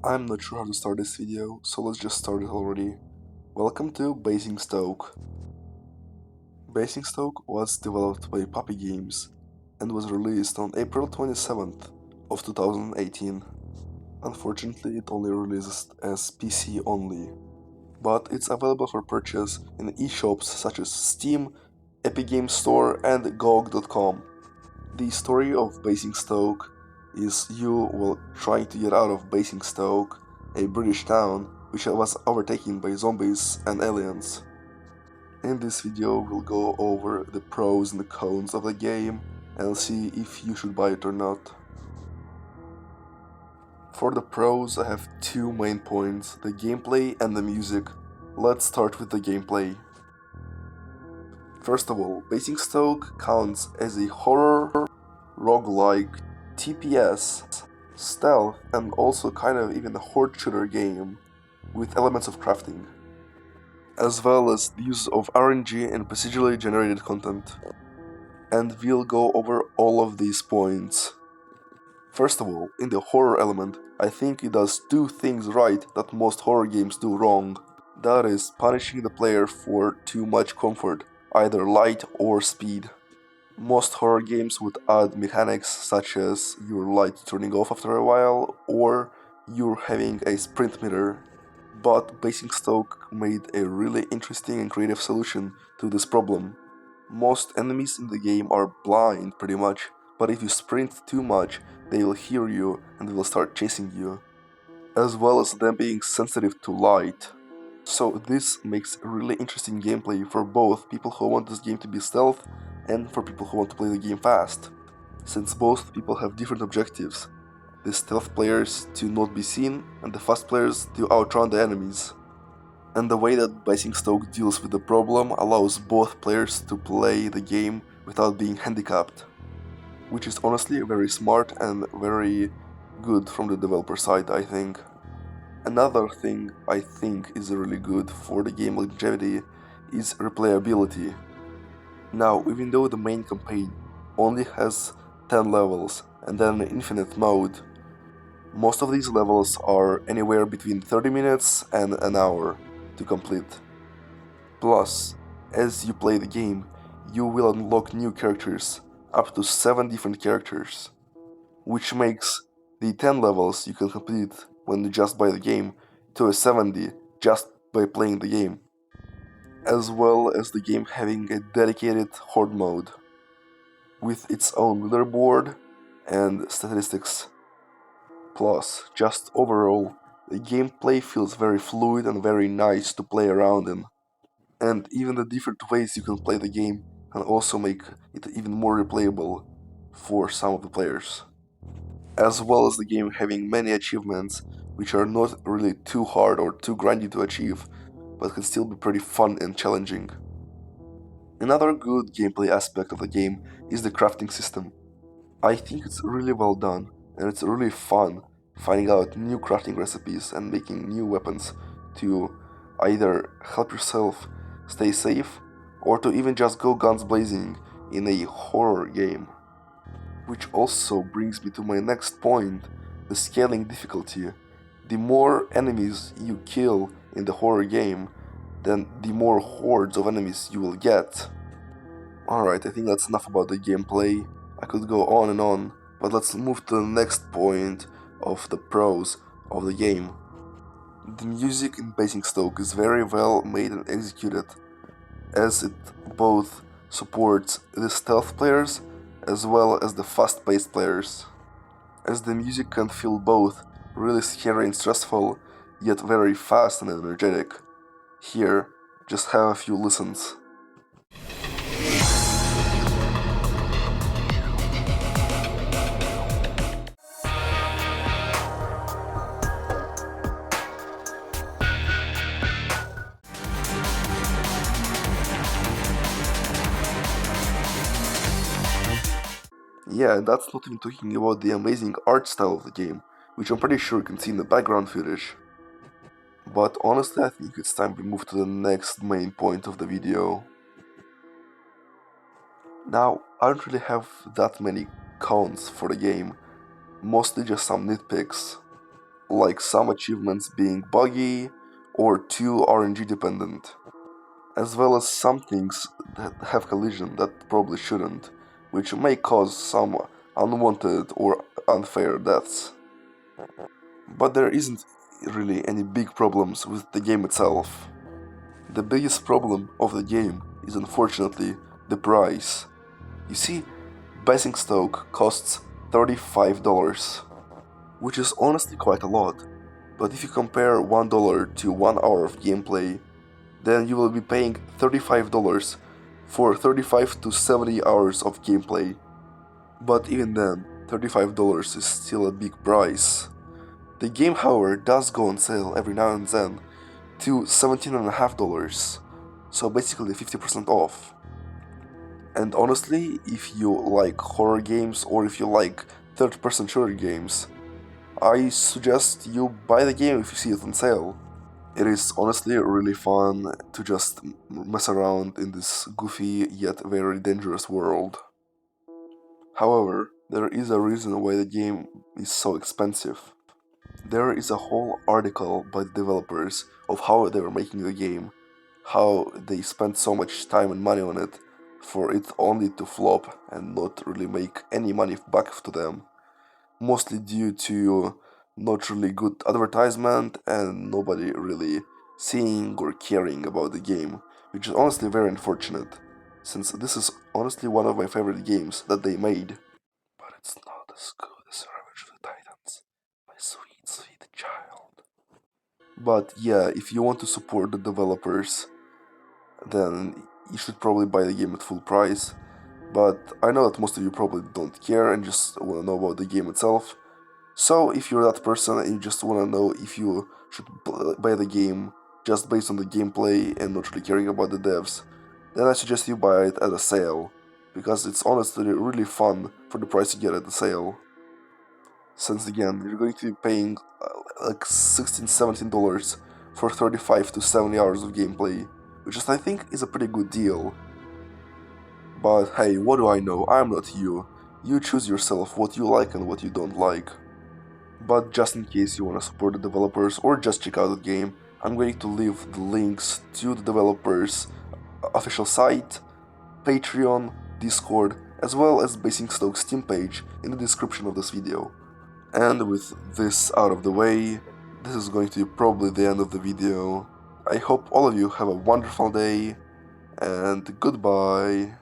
I'm not sure how to start this video, so let's just start it already. Welcome to Basingstoke. Basingstoke was developed by Puppy Games and was released on April 27th of 2018. Unfortunately, it only releases as PC only, but it's available for purchase in eShops such as Steam, Epic Games Store, and GOG.com. The story of Basingstoke is you trying to get out of Basingstoke, a British town which was overtaken by zombies and aliens. In this video we'll go over the pros and the cons of the game and see if you should buy it or not. For the pros I have two main points, the gameplay and the music. Let's start with the gameplay. First of all, Basingstoke counts as a horror, roguelike, TPS, stealth, and also kind of even a horde shooter game with elements of crafting, as well as the use of RNG and procedurally generated content. And we'll go over all of these points. First of all, in the horror element, I think it does two things right that most horror games do wrong. That is punishing the player for too much comfort, either light or speed. Most horror games would add mechanics such as your light turning off after a while or you're having a sprint meter. But Basingstoke made a really interesting and creative solution to this problem. Most enemies in the game are blind pretty much, but if you sprint too much, they will hear you and they will start chasing you, as well as them being sensitive to light. So this makes a really interesting gameplay for both people who want this game to be stealth and for people who want to play the game fast, since both people have different objectives. The stealth players to not be seen and the fast players to outrun the enemies. And the way that Basingstoke deals with the problem allows both players to play the game without being handicapped, which is honestly very smart and very good from the developer side, I think. Another thing I think is really good for the game longevity is replayability. Now, even though the main campaign only has 10 levels and then an infinite mode, most of these levels are anywhere between 30 minutes and an hour to complete. Plus, as you play the game, you will unlock new characters, up to 7 different characters, which makes the 10 levels you can complete when you just buy the game to a 70 just by playing the game, as well as the game having a dedicated horde mode with its own leaderboard and statistics. Plus, just overall, the gameplay feels very fluid and very nice to play around in. And even the different ways you can play the game can also make it even more replayable for some of the players. As well as the game having many achievements which are not really too hard or too grindy to achieve, but can still be pretty fun and challenging. Another good gameplay aspect of the game is the crafting system. I think it's really well done, and it's really fun finding out new crafting recipes and making new weapons to either help yourself stay safe or to even just go guns blazing in a horror game. Which also brings me to my next point, the scaling difficulty. The more enemies you kill in the horror game, then the more hordes of enemies you will get. Alright, I think that's enough about the gameplay. I could go on and on, but let's move to the next point of the pros of the game. The music in Basingstoke is very well made and executed, as it both supports the stealth players as well as the fast-paced players, as the music can feel both really scary and stressful, yet very fast and energetic. Here, just have a few listens. Yeah, and that's not even talking about the amazing art style of the game, which I'm pretty sure you can see in the background footage. But honestly, I think it's time we move to the next main point of the video. Now, I don't really have that many cons for the game, mostly just some nitpicks. like some achievements being buggy or too RNG dependent, as well as some things that have collision that probably shouldn't, which may cause some unwanted or unfair deaths. But there isn't really any big problems with the game itself. The biggest problem of the game is unfortunately the price. You see, Basingstoke costs $35, which is honestly quite a lot, but if you compare $1 to 1 hour of gameplay, then you will be paying $35 for 35 to 70 hours of gameplay. But even then, $35 is still a big price. The game, however, does go on sale every now and then to $17.50, so basically 50% off. And honestly, if you like horror games or if you like third-person shooter games, I suggest you buy the game if you see it on sale. It is honestly really fun to just mess around in this goofy yet very dangerous world. However, there is a reason why the game is so expensive. There is a whole article by the developers of how they were making the game, how they spent so much time and money on it for it only to flop and not really make any money back to them, mostly due to not really good advertisement and nobody really seeing or caring about the game, which is honestly very unfortunate, since this is honestly one of my favorite games that they made. But it's not as good as Revenge of the Titans, my sweet, sweet child. But yeah, if you want to support the developers, then you should probably buy the game at full price. But I know that most of you probably don't care and just want to know about the game itself. So if you're that person and you just want to know if you should buy the game just based on the gameplay and not really caring about the devs, then I suggest you buy it at a sale, because it's honestly really fun for the price you get at the sale. Since again, you're going to be paying like $16-17 for 35 to 70 hours of gameplay, which is, I think, is a pretty good deal. But hey, what do I know? I'm not you. You choose yourself what you like and what you don't like. But just in case you want to support the developers or just check out the game, I'm going to leave the links to the developers' official site, Patreon, Discord, as well as Basingstoke's Steam page in the description of this video. And with this out of the way, this is going to be probably the end of the video. I hope all of you have a wonderful day, and goodbye.